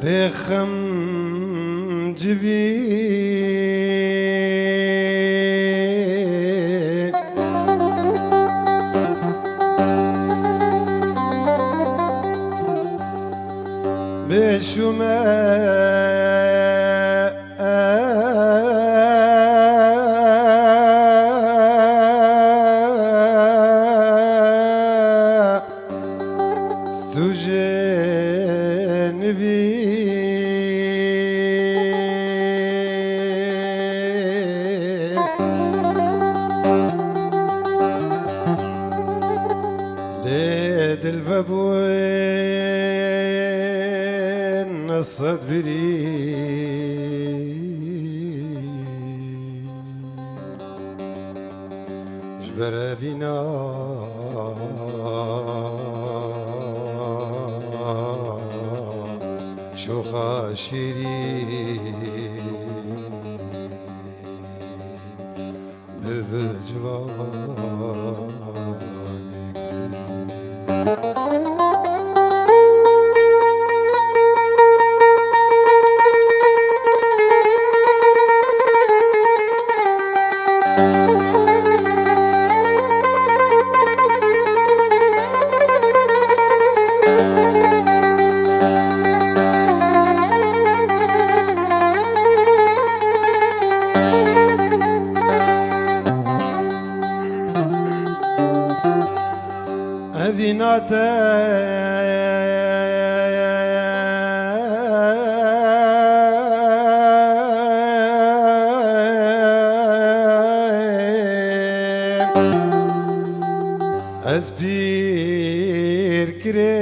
رخم جبين بشماء ليد البابوين نصد بري جبر بنا شوخا شيرين بلبل جوانك أزبير كريم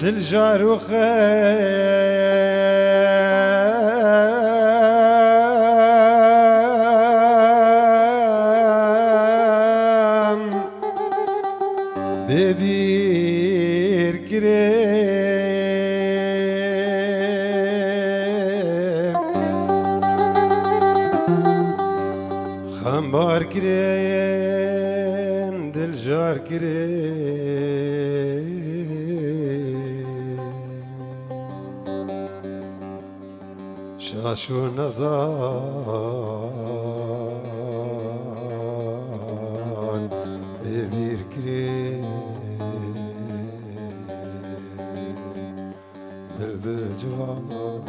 دل جارو خام ببير كريم خمبار كريم دل جار كريم شاشو نزان ببير كريم بلبل جوانك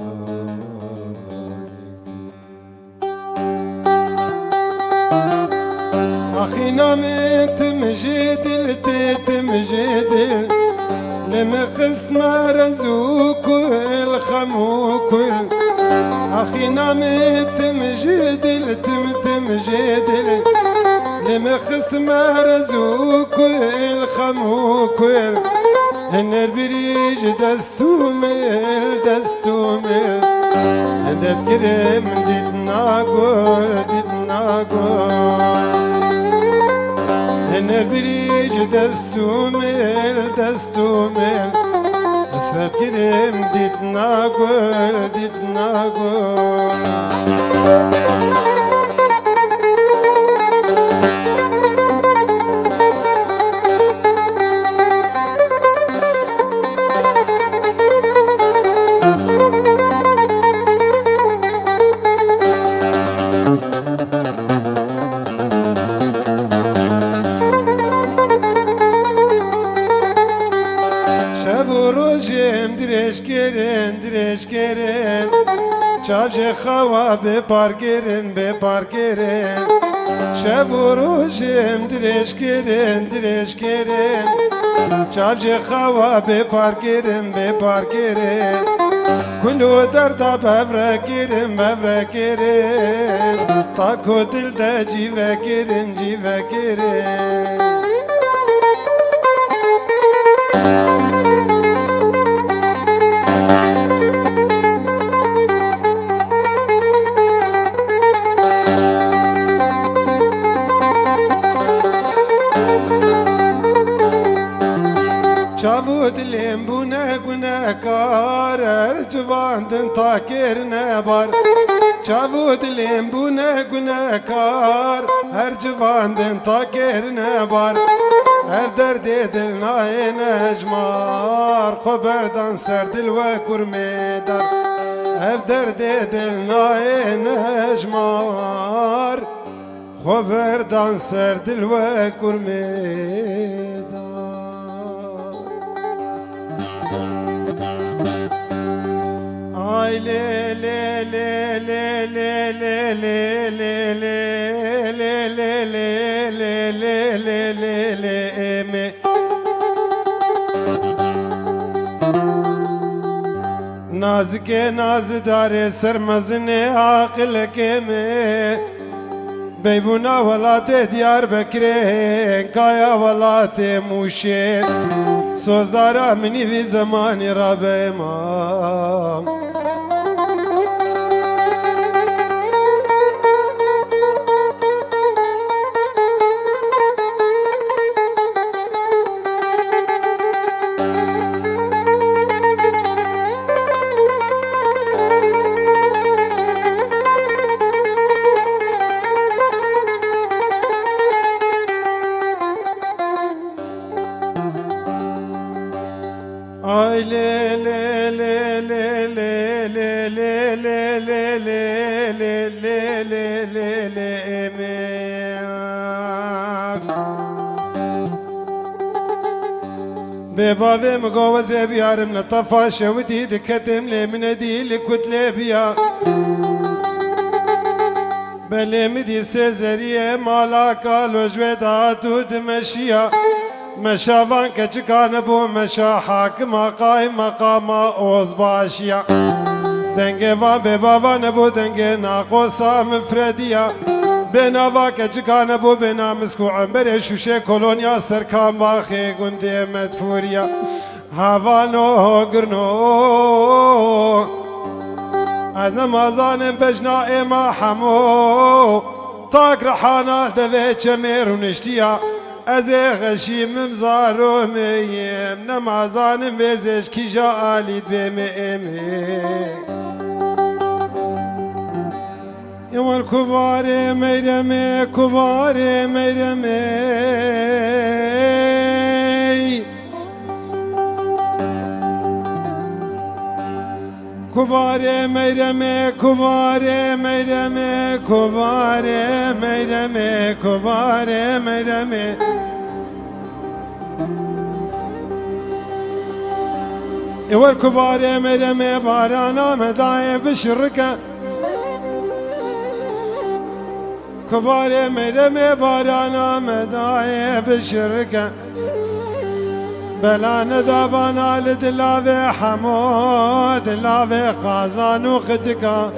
أخي نامت مجدل تتمجدل لما خصنا رزوك الخموك أخي نامت مجدل تمجدل لما خصنا رزوك الخموك النار بريج دستومل دت كريم ديت ناقول النار بريج دستومل اسرت كريم ديت ناقول درش کرن چاوچه خوا بپار کرن شب و روزم درش کرن چاوچه خوا بپار کرن کلو دردا ببره کرن تا کو دل ده جیوه کرن چاوو دلیم بونه گناهکار هر جوان دن تا کرنه بار چاوو دلیم بونه گناهکار هر جوان دن تا کرنه بار هر درد دل نای نجمار خبردان سر دل و کرمیدار هر درد دل نای نجمار خبردان سر دل و کرمیدار آی لی لی لی لی لی لی لی لی لی لی لی لی لی لی لی نازک نازدار سرمزن عاقل که می بیبونا ولات دیار بکرین کایا ولات موشین سوزدارا منی بی زمانی را بیمام آی لی لی لی لی لی لی لی لی لی لی لی لی لی لی ببابي مقوز بيار من الطفاشة ودي دكتم لي من دي لكتلي بيا بلي مدي سيزرية مالاكا لوجودات ودمشيا مشافان كان بو مشا حاكم قايم مقام اوزباشيا دنگه بابا نبو دنگه ناقوسا مفرديا بناوا كان بو بنا مسكو عمبر شوشه كولونيا سركان باخي گنده مدفوريا هاوانو گرنو از نمازان بجنا اما حمو طاق رحانا دبه چمير ونشتيا از غشی ممزارو میم نمازانم بزش کی جا آلید بمیم یوال کبار میرمه کبار میرمه کبار میرمه کبار میرمه کبار میرمه کبار میرمه اول کبار میرمه بارانا مدای بشرکه کبار میرمه بارانا مدای بشرکه بلا ندابانا لدلاوي حمود دلاوي قازان وقدكا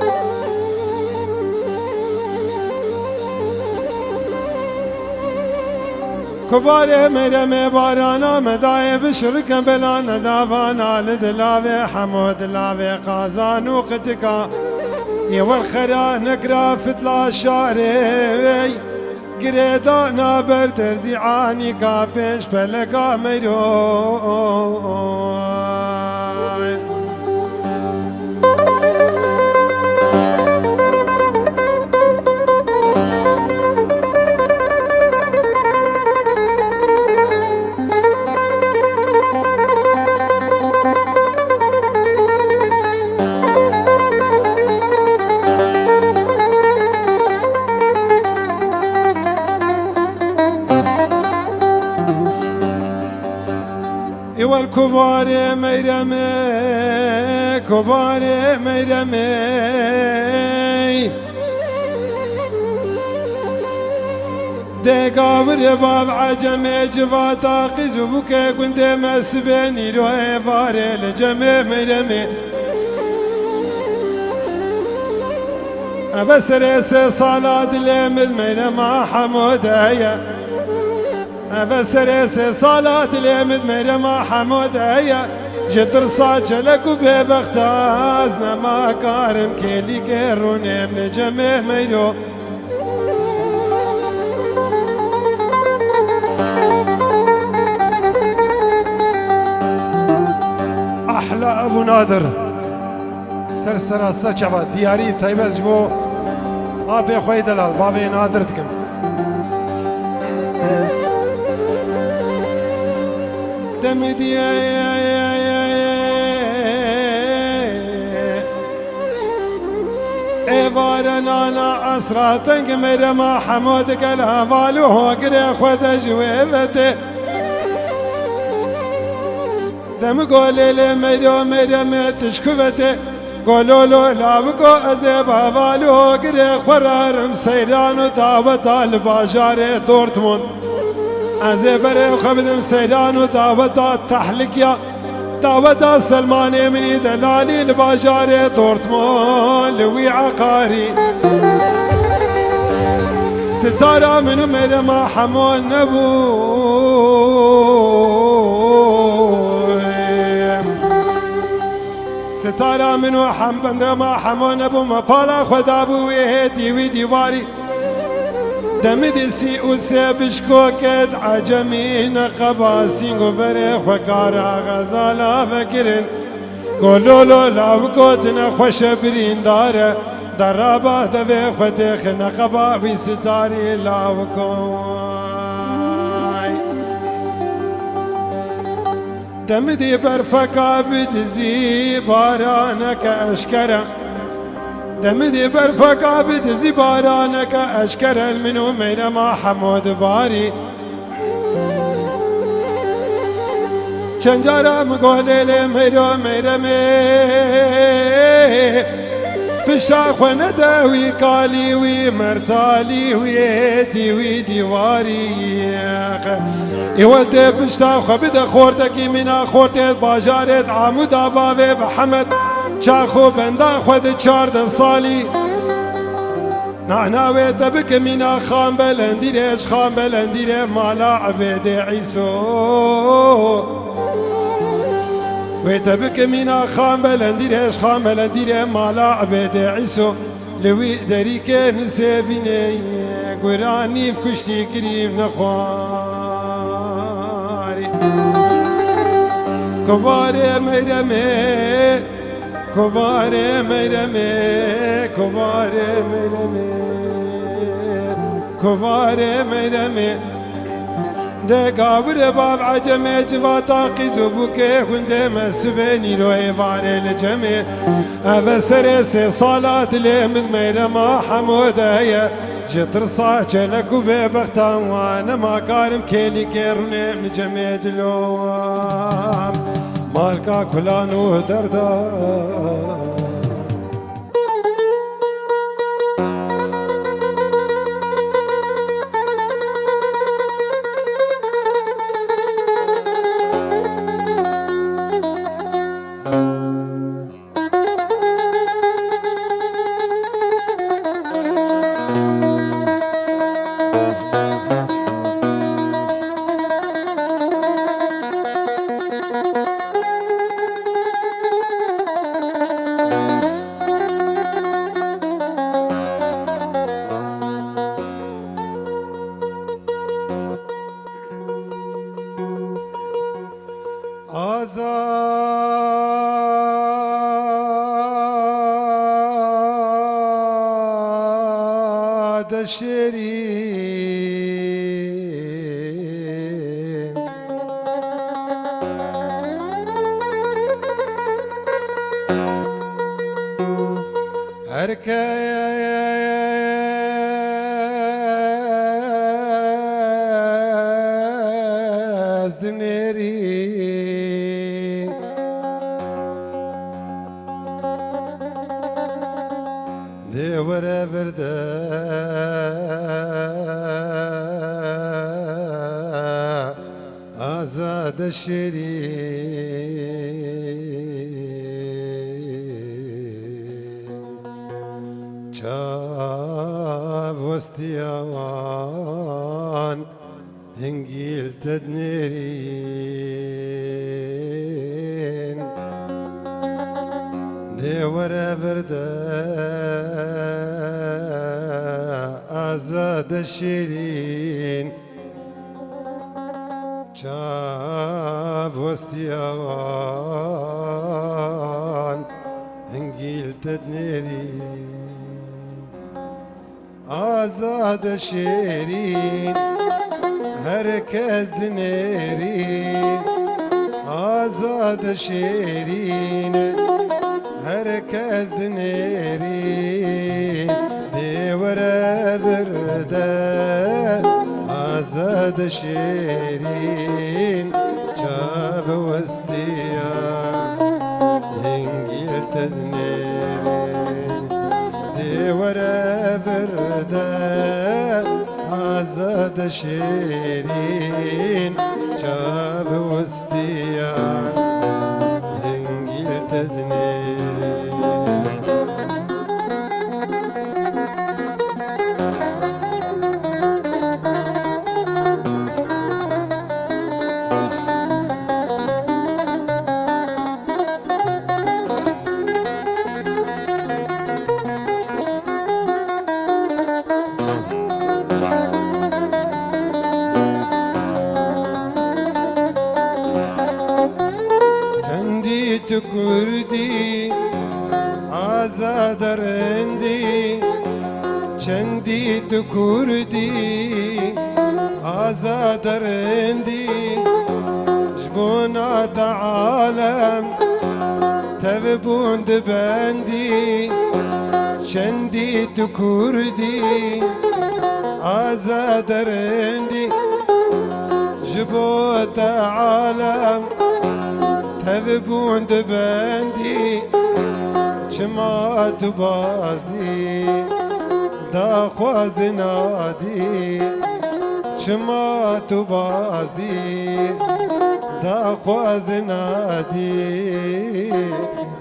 كبار مرمي بارانا مداي بشركا بلا ندابانا لدلاوي حمود دلاوي قازان وقدكا يوال خرا نقرا فتلا شاري گریدا نابر ترزی عانی کا پیش پلگا میرو والكبار ميرمي كبار ميرمي دقابر باب عجمي جفاتا قزبك كنت مسبني روي باري لجمي ميرمي أبسرس صلاة اليمد ميرما حمودايا أبسرس صلاة اليمد ميرما حمودايا جدر صاجلك وببختازنا ما كارم كيلي كيروني من جميع ميرو أبو نادر سرسرة سچوا دياري تايبت جبو أبي خوي دلال بابي نادر دكم دمدي ايوارنا انا اسراتك مرما حمودك الهوالو هوكري خود جويبته دم قولي لي مرو مرم تشكوته قولو لو لابكو ازيب هوالو هوكري قرارم سيرانو دعوت الباجار دورتموند ازيبري وخبدم سيرانو دعوت التحليكيا دعوة سلمان مني دلالي الباجار دورتموند لوي عقاري ستارة من مرما حمون نبو ستارة من وحم بندرما حمون نبو مبالا خدا بو ويهدي ويديواري دمدي سي وسيبشكو كد عجمي نقباسين غبري خكارا غزالا فكرن قولو لو لابكو تنخوش برين داره درابا دبي خدخ نقبا بستاري لابكو دمدي برفكا بتزي بارانك اشكره دمدي برفقا بتزي بارانك أشكر المنو ميرما حمود باري چنجارا مقولي لي ميرو ميرمي بشاخ ونداوي قالي وي مرتالي ويدي ويديواري يولدي بشتاخ بدا خورتكي منا خورتي باجارت عمود بابي بحمد چاخو بندا خود 14 سالی نعناوی تبک مینا خان بلندیرش خان بلندیر مالا عبید عیسو و تبک مینا خان بلندیرش خان بلندیر مالا عبید عیسو لوی دری که نسبینه گرانی کشتی کریم نخواری کبار میرمه كبار مرمي كبار مرمي كبار مرمي ده قابر باب عجمي جواتا قيزوبوكي هنده مسبني روي فاري الجمي أبسر سي صالات لمد ميرما حمودايا جتر صاحة لكو ببختان وانا ما كارم كيلي كيروني من جمي دلوام مالكا كلانو دردا آزاد شيرين هركز دنيرين دورة بردة آزاد شيرين شاب وستيان هنجيل تدنيرين دورة بردة آزاد شيرين شاب وستيان تدنيري آزاد شيرين هركز نيرين آزاد شيرين هركز نيرين ديورة برده آزاد شيرين شاب وستيا انجيل تدنيرين ديورة برده آزاد شيرين شاب وستيا انجيل تدنيرين كردي آزاد رندي چندی تو کردی آزاد رندی جبونا تعالم تببوند بندی چندی تو کردی آزاد رندی جبو تعالم تببوند بندی چما تو بازدی دا خواز نادی چما تو بازدی دا خواز نادی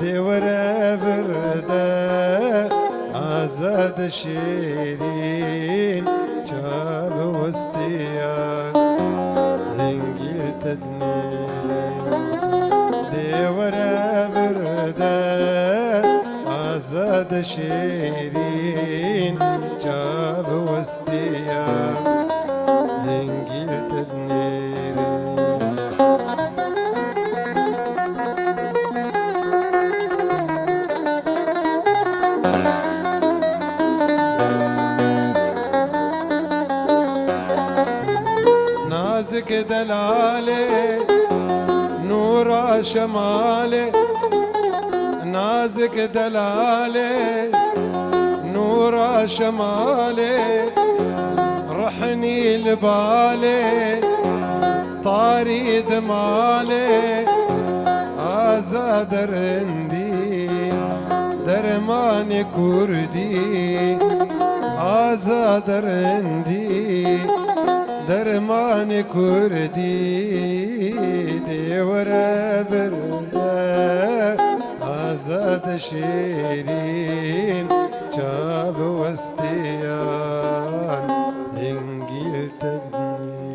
دیوره برده آزاد شیرین چاب وستیان انگیل تدنیرین دیوره برده آزاد شیرین جاب وستیا انگیل تدنیرین نازک دلاله نورا شماله نازك دلاله نورا شماله رحني لباله طاري دماله آزاد رندي درماني كردي آزاد رندي درماني كردي ديورة برده آزاد شیرین چاب وستیان انگیل تدنیرین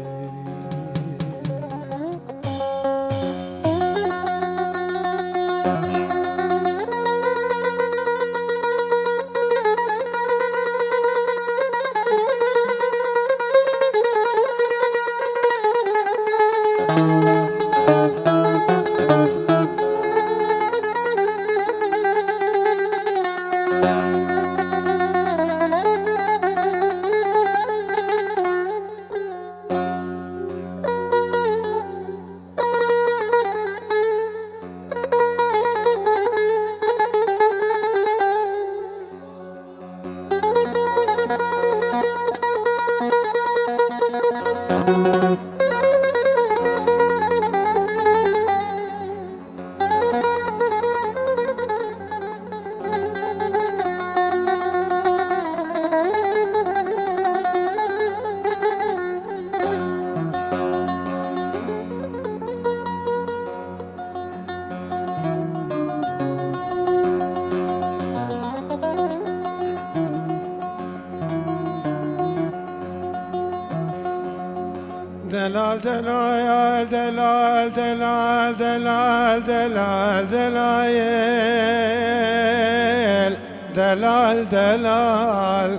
دلال دلال دلال دلال دلال دلال دلال دلال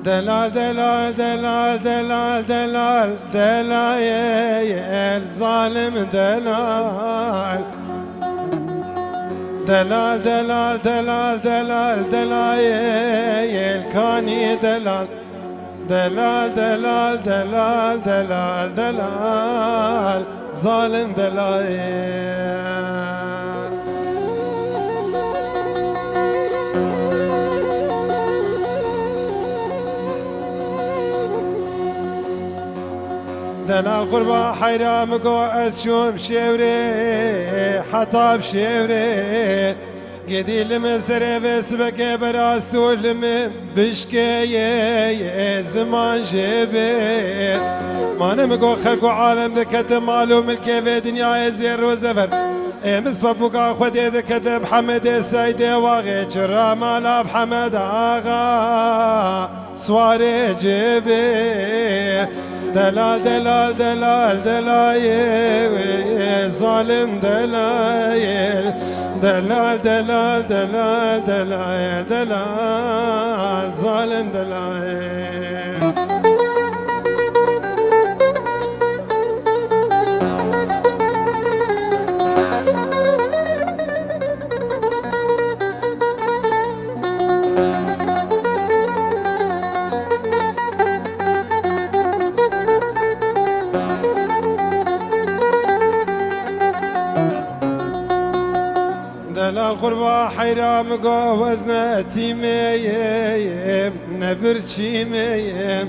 دلال دلال دلال دلال دلال دلال ظالم دلال دلال دلال دلال دلال دلال كاني دلال دلال دلال دلال دلال دلال ظالم دلال دلال قربا حيرام قو أسشوم شوري حتى بشوري قدي لمزري بسبك براستو لم بشكي زمان جبي ما نمقو خلقو عالم ذكت معلوم الكيفي دنيا زير وزفر امس بابوكا خودي ذكت بحمد سيدي واغي جرا مالا بحمد آغا سواري جبي دلال دلال دلال دلال ظالم دلال دلال دلال دلال دلال دلال ظالم دلال دلال قربا حيرام قو وزنتي ميم نبرشي ميم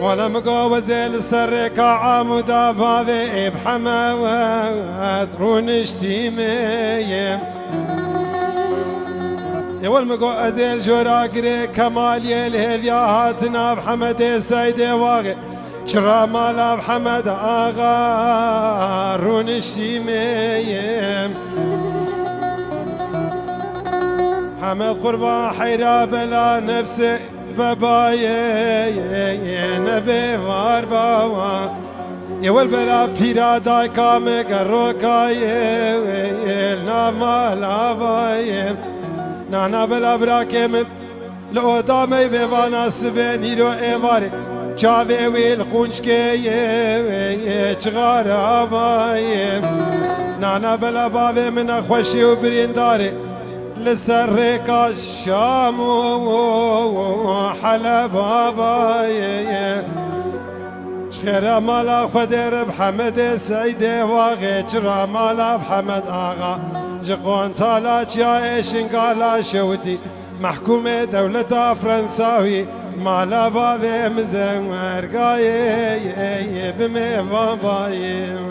ولا مقوز السرك عمود بابي بحماوات رونشتي ميم يول مقوز الجراقري كمال يلهي هاتنا بحمد سيدي واغي شرامالا بحمد آغا رونشتي ميم حمد قربا حيرا بلا نفسي بابايا نبي وارباوا يول بلا بيرا داي كامي قروكاي ناما لاباي نانا بلا براكم لو دامي بيوانا سبيني رو ايواري چاوي ويل قونچكي چغار آباي نانا بلا بابي من خوشي وبرينداري لسرك الشام وحلب باباي شخير مالا خدير بحمد سيدي واغي جرا مالا بحمد آغا جقون طالات يا ايشن قالا شودي محكومة دولة فرنساوي مالا بابي مزمر قاي بمي باباي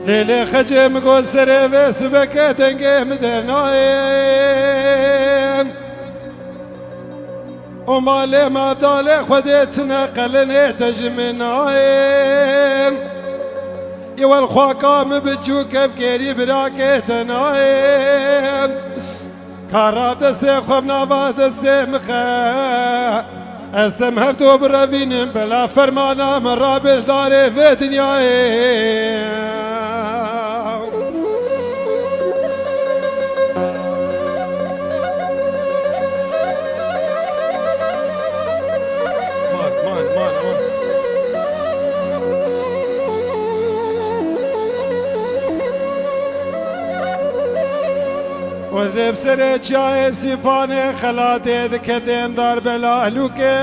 ليلي خجم قصر بس بكتنك مدرنايم ومالي ما بدالي خديتنا قلني تجمنايم يوال الخواقام بجوك بكيري براكتنايم كاراب دستي خوبنا با دستي مخا استم هفتو برافينم بلا فرمانا من رابل داري في دنياي وزب سر چای سیپانه خلاده دکتم در بلالوکه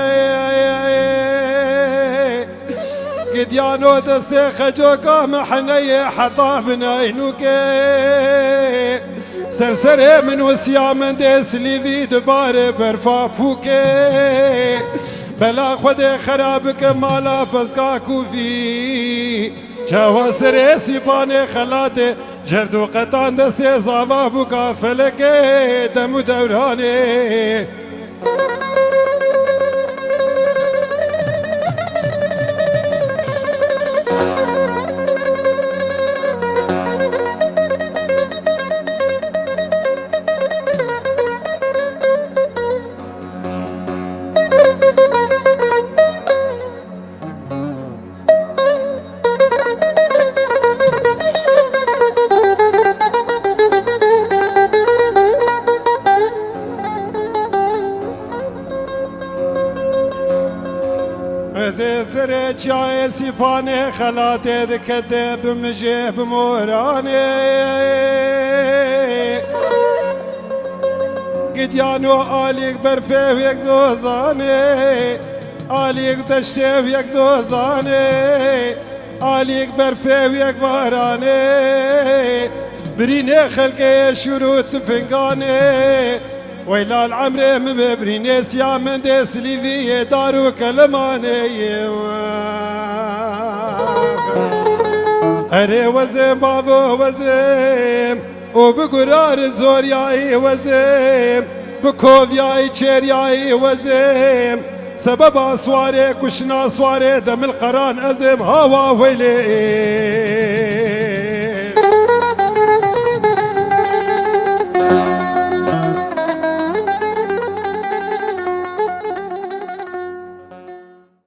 قديانو دستي خجوكا محني حطافنا ينوكي سرسري من وسيا من ديس ليفي دبار برفا فوكي بلا خودي خرابك مالا فزقا كوفي چاوا سر سیپان خلاته جردو قطان دست زاوا بوکا فلکه دمو دورانه سر چای سیپانه خلاته دکته بمجه بمورانه گدیانو آلیک برفه و یک زوزانه آلیک دشته و یک زوزانه آلیک برفه و یک بارانه برینه خلقه شروط فنگانه ويلا العمر مببرين سيا من دس ليفي دارو كلماني اري وزم بابو وزم وبقرار زور ياي وزم بكوف ياي تشير ياي وزم سبب اسواري كشنا اسواري دم القران ازم هوا ويلي